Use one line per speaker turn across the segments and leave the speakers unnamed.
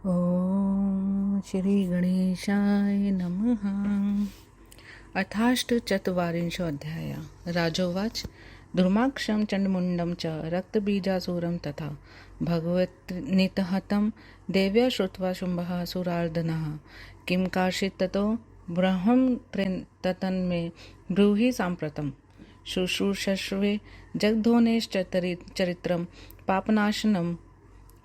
ॐ श्रीगणेशाय नमः। अथाष्टचत्वारिंशोऽध्यायः। राजोवाच दुर्माक्षं चण्डमुण्डं च रक्तबीजासुरं तथा भगवन्निहतं देव्या श्रुत्वा शुम्भः सुरार्दनः किं काचित् ततो ब्रह्मं तन्मे ब्रूहि साम्प्रतं शुश्रूषस्वे जगद्धोनेश्चरित्रं पापनाशनं।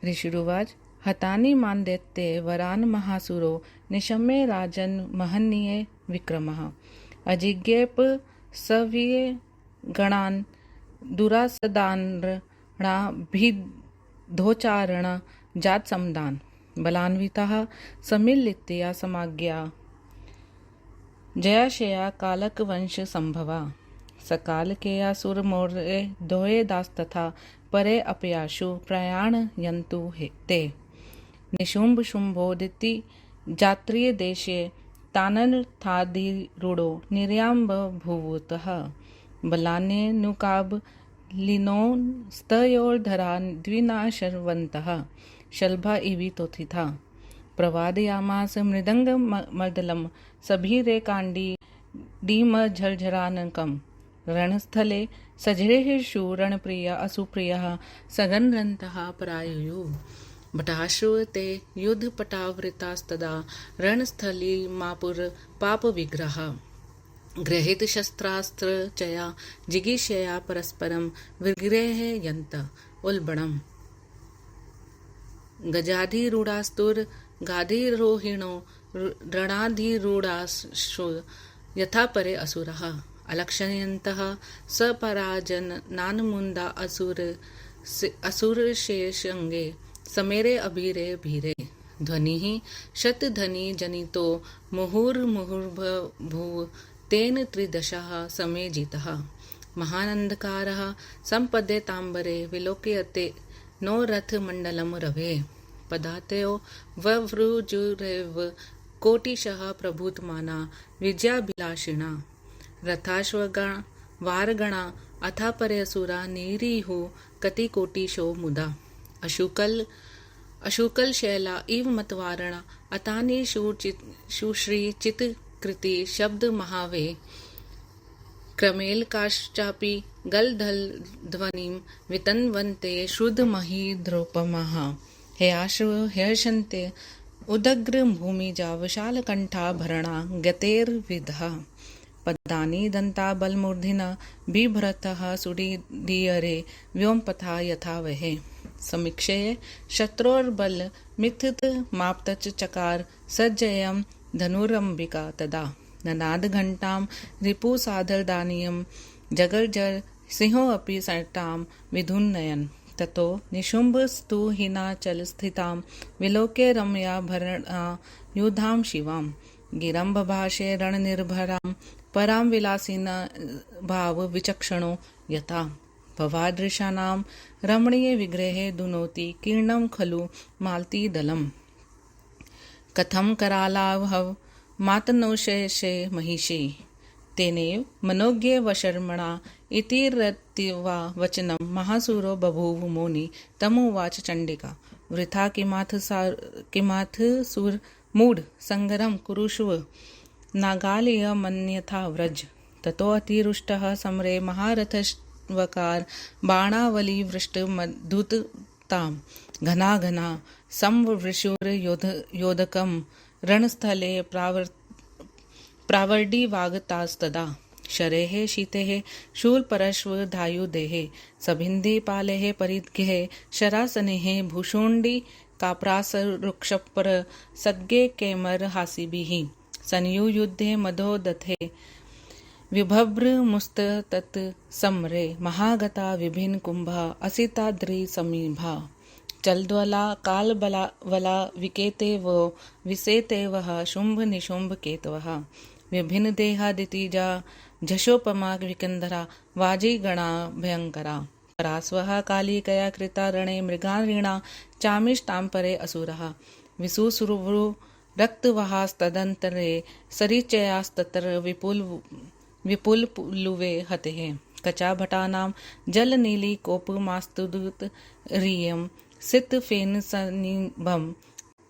ऋषिरुवाच हतानि मानदैत्ये वरान् महासुरो निशम्य राजन् महनीये विक्रमः अजिज्ञेप सव्ये गणान् दुरासदानृणाभिधोचारण जातसमदान् बलान्विताः समिलित्या समाज्ञा जयाशया कालकवंश संभवा सकालकेया सुरमौर्ये दोये दास्तथा परे अपयाशु प्रयाणयन्तु ते निशुम्भ शुम्भोदिति जात्रीय देशे तानर्थाधिरूढो निर्याम्बभूवुतः बलान्यनुकाबलिनोस्तयोर्धरा द्विनाशर्वन्तः शलभा इवितोथिता प्रवादयामास मृदङ्गमर्दलं सभीरे काण्डीमझर्झरानकम् रणस्थले सजरेः शूरणप्रिया असुप्रियः सगन्रन्तः परायुः भटाश्रु ते युद्धपटावृतास्तदा रणस्थली मापुर पापविग्रह गृहीत शस्त्रास्त्रचया जिगीषया परस्परं विगृह यन्त उल्बणम् गजाधिरूढास्तुर्गाधिरोहिणो रणाधिरूढाश्रु यथा परे असुरः अलक्षयन्तः सपराजनान्मुन्दा असुरशेषंगे समेरे अभीरे भीरे ध्वनिः शतधनी जनितो मुहुर्मुहुर्भूव तेन त्रिदशः समे जितः महानन्दकारः सम्पद्यताम्बरे विलोक्यते नो रथमण्डलं रवे पदातयो ववृजुरेव कोटिशः प्रभूतमाना विजयाभिलाषिणा रथाश्वगणा वारगणा अथा परे असुरा निरीहु कतिकोटिशो मुदा अशुकल शैला इव मतवारणा अतानि शुश्री चित्कृति शब्द महावे क्रमेलकाश्चापि गलधल वितन्वन्ते श्रुद्धमहीद्रोपमः हे आश्रव हर्षन्ते उदग्र भूमिजा विशालकण्ठा भरणा गतेर्विधः पदानि दन्ता बलमूर्धिना बिभ्रतः सुडीयरे व्योमपथा यथा वहे समीक्षये शत्रोर्बल मिथित माप्तच चकार सज्जयं धनुरंबिका तदा ननाद घंटां रिपुसाधरदानीयं जगर्जर सिंहोऽपि सटां विधुन्नयन् ततो निशुम्भस्तु हिनाचलस्थितां विलोक्य रम्या भरणा युधां शिवां गिरम्बभाषे रणनिर्भरां परां विलासिना भाव विचक्षणो यथा भवादृशानां रमणीय विग्रहे दुनोति कीर्णं खलु मालतीदलम् कथं करालावहव मातनोशेषे महिषी तेनेव मनोज्ञे वशर्मणा इति रतिवा वचनं महासुरो बभूव मोनि तमुवाच चण्डिका वृथा किमाथ सुर मूढ़ संगरम कुरुष्व नागालय मन्यथा व्रज ततो अतिरुष्टः समरे महारथवकार बाणावली वृष्ट मधुतां घना घना संवृशुर योधकं रणस्थले प्रावर्डिवागतास्तदा शरेः शीतेः शूलपरश्व धायुदेः सभिन्धि पालेः परिद्घे शरासनेः भूषुण्डी काप्रासरुक्षपर सज्ञे केमर हासिभिः सन्युयुद्धे मधोदथे विभभ्र मुस्ततत समरे महागता विभिन्न कुंभा असिताद्रि समीभा चलद्वला कालबला विकेते वो विसेते वह शुंभ निशुंभ केतवः विभिन्न देहादितिजा झषोपमा विकंदरा वाजी गणा भयंकरा परास्वः कालिकया कृता रणे मृगारीणा चामिष्टाम्परे असुरः विसुसुरु रक्तवहास्तदन्तरे सरिचयास्तत्र विपुलपुलुवे हतेः कचाभटानां जलनीलीकोपमास्तुदुत रियं सितफेनसनिभं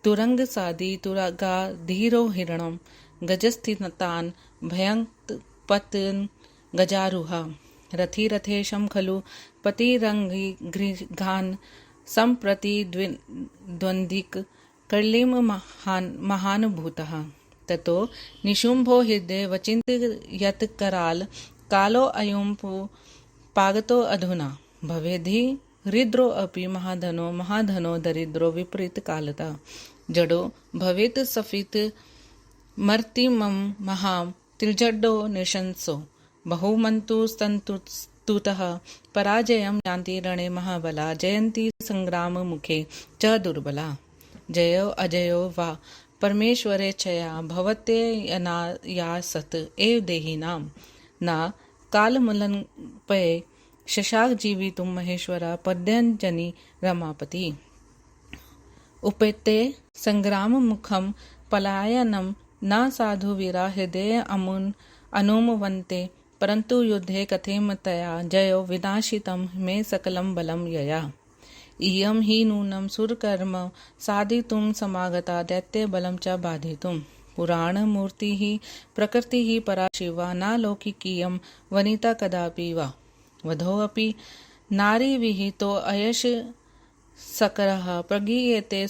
तुरंगसादी तुरगाधीरो हिरणं गजस्थितान् भयङ्पतन् गजारुहा रथी रथेशं खलु पतिरङ्घ्रिघान् सम्प्रति द्वन्द्विक कर्लिं महानुभूतः ततो निशुम्भो हृदये वचिन्तयत् कराल कालो अयं पागतो अधुना भवेद्धि हृद्रो अपि महाधनो दरिद्रो विपरीत कालता जडो भवेत् सफित मर्तिमं महां त्रिजड्डो निशंसो बहुमन्तु स्तुतः पराजयं यान्ति रणे महाबला जयन्ति संग्राममुखे च दुर्बला जयो अजयो वा परमेश्वरेच्छया भवत्यनायासत एव देहिनां न कालमुल्लङ्घ्य शशाक जीवितुं महेश्वरा पद्यञ्जनि रमापति उपेत्ते संग्राममुखं पलायनं न साधुवीरा हृदये अनुमवन्ते परन्तु युद्धे कथेम तया जयो विनाशितं मे सकलं बलं यया इयं हि नूनं सुरकर्म साधितुं समागता दैत्यबलं च बाधितुं पुराणमूर्तिः प्रकृतिः परा शिवा न लौकिकीयं वनिता कदापि वा वधोऽपि नारीविहितो अयश सकरः प्रगीयते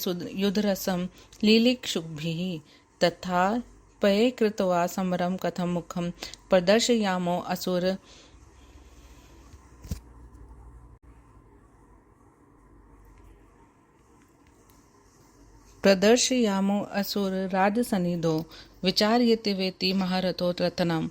युधरसं लीलिक्षुभिः तथा पये कृत्वा समरं कथं मुखं प्रदर्शयामो असुर राजसनिधो विचार्यते वेति महारथो रत्नं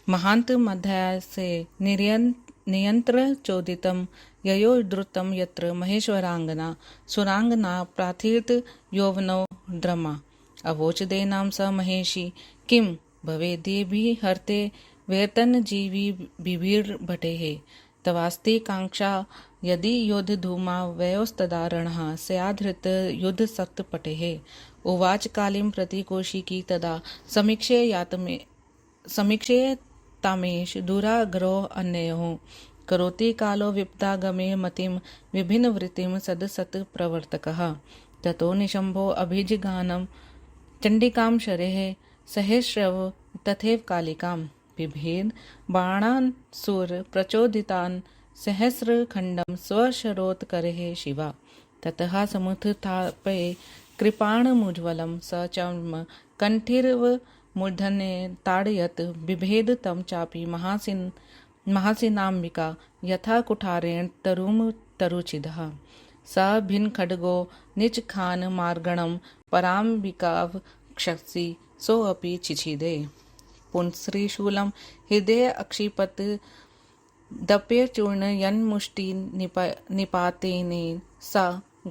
महान्तमध्यासे नियन्त्र चोदितं ययो द्रुतं यत्र महेश्वराङ्गना सुराङ्गना प्रार्थयत यौवनो द्रमा अवोचदेनां स महेशी किं भवेद्येभिः हर्ते वेतनजीवी बिभिर्भटेः तवास्ति काङ्क्षा यदि योद्धधूमा वयोस्तदा रणः स्याद्धृत युद्धसक्तपटेः उवाच कालीं प्रति कौशिकी तदा समीक्षेतामेष दुराग्रहो अन्ययोः करोति कालो विपदागमे मतिं विभिन्नवृत्तिं सदसत् प्रवर्तकः ततो निशम्भो अभिजगानं चण्डिकां शरेः सहस्रव तथैव कालिकां बिभेद बाणान् सुर प्रचोदितान् सहस्रखण्डं स्वशरोत्करेः शिवा ततः समुत्थापये कृपाणमुज्ज्वलं स चर्म कण्ठीरव मूर्धन्ये ताडयत् बिभेद तं चापि महासिनाम्बिका यथा कुठारेण तरुचिदः स भिन्नखड्गो निचखान मार्गणं पराम्बिकावक्षसि सोऽपि चिचिदे पुंस्त्रिशूलं हृदये अक्षिपत् दप्यचूर्णयन्मुष्टि निपातेनेन स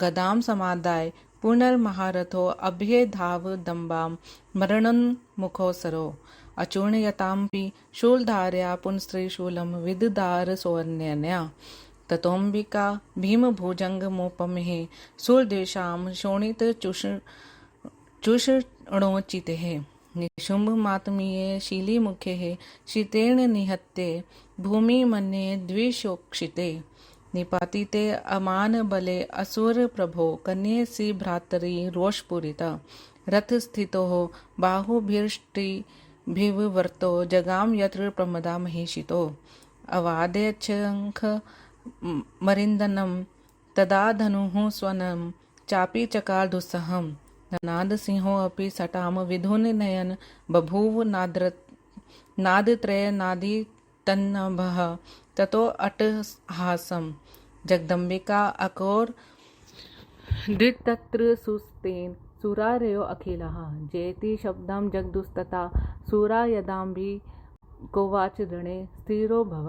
गदां समादाय पुनर्महारथो अभ्यधाव दम्बां मरणोन्मुखोऽसरो अचूर्णयतामपि शूलधारया पुंस्त्रिशूलं विदधार सोऽन्यया ततोऽम्बिका भीमभुजङ्गमोपमेः शूलद्वेषां शोणितचूषणोचितेः निशुम्भमात्मीये शीलीमुखेः शीतेन निहत्ते भूमिमन्ये द्विषोक्षिते निपातिते अमानबले असुरप्रभो कन्येसि भ्रातरि रोषपूरिता रथस्थितोः बाहुभिर्ष्टिभिर्वर्तो जगाम यत्र प्रमदा महीषितो अवादयच्छङ्ख मरिन्दनं तदा धनुः स्वनं चापि चकार दुस्सहं नादसिंहोऽपि सटाम विधुनयन बभूव नादत्रयनादितन्नभः ततो अट्टहासं जगदम्बिका अकोर दृतत्र सुस्तेन सुरारयो अखिलः जेति शब्दं जगदुस्तथा सुरा यदाम्बि कोवाच ऋणे स्थिरो भव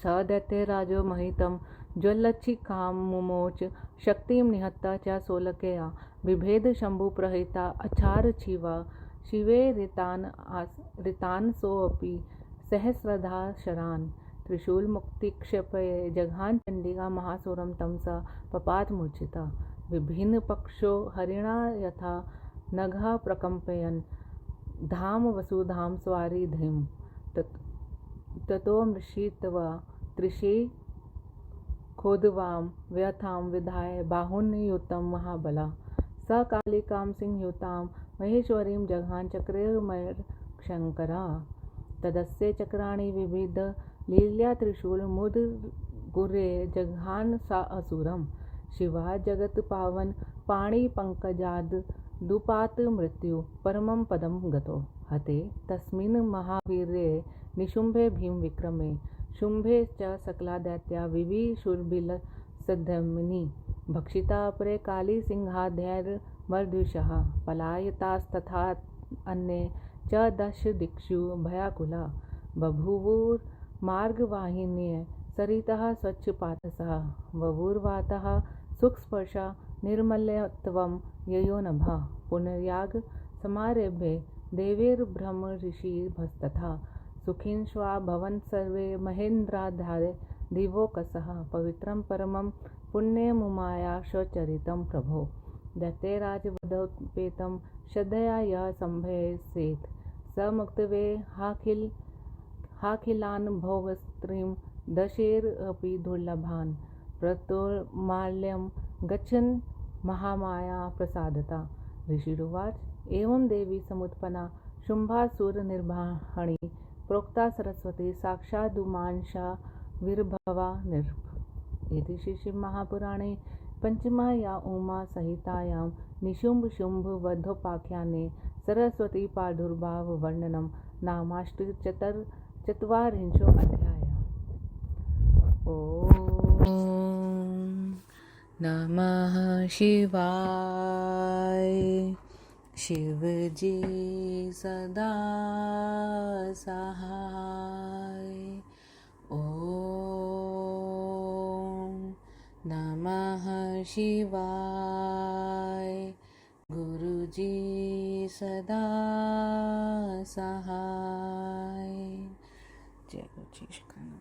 स दैत्यराजो महितं ज्वलच्छिखां मुमोच शक्तिं निहत्ता च सोलकया बिभेद शम्भुप्रहिता अचार शिवे ऋतान् सोऽपि सहस्रधा शरान् त्रिशूलमुक्तिक्षेपये जघान चण्डिका महासुरं तं स पपात मूर्छिता विभिन्नपक्षो हरिणा यथा नघा प्रकम्पयन् धाम वसुधां स्वारिधिं ततो मृषित्वा त्रिशि खोदवां व्यथां विधाय बाहुन्युतं महाबला स कालिकां संयुतां महेश्वरीं जघान चक्रमर शंकरा। तदस्य चक्राणि विविध लील्या त्रिशूल मुदगुरे जघान सा असुरम। शिवा जगत पावन पाणी पंकजाद दुपात मृत्यु परमं पदं गतो। हते तस्मिन् महावीर्ये निशुम्भे भीम विक्रमे शुम्भे च सकला दैत्या विविशुर्बिल सद्धमिनी। भक्षिता अपरे काली सिंहाधैर्मर्द्विषः पलायतास्तथा अन्ये च दश दिक्षु भयाकुला। बभूवुर्मार्गवाहिन्यः सरितः स्वच्छपातसः वभूर्वातः सुखस्पर्शा निर्मल्यत्वं ययो नभः। पुनर्याग समारभ्य देवैर्ब्रह्मऋषिभस्तथा सुखिन्श्वा भवन् सर्वे महेन्द्राधारे दिवोकसः। पवित्रं परमं पुण्यमुमाया स्वचरितं प्रभो। दैत्यराजवधोपेतं श्रद्धया यः सम्भवेत् स मुक्तवे हाखिलान् भोगस्त्रीं दशैरपि दुर्लभान्। प्रतोर्माल्यं गच्छन् महामाया प्रसादता। ऋषिरुवाच एवं देवी समुत्पन्ना शुम्भासुरनिर्वाहिनी प्रोक्ता सरस्वती साक्षादुमांशा विर्भवा नृप। इति श्रीशिवमहापुराणे पंचमाया उमा सहितायां निशुम्भ शुम्भ वधोपाख्याने सरस्वती प्रादुर्भाव वर्णनं नामाष्टचत्वारिंशो अध्यायः। ॐ नमः शिवाय। शिवजी सदा सहाय। ॐ नमः शिवाय। गुरुजी सदा सहाय। जय गुरुजी शुक्राना।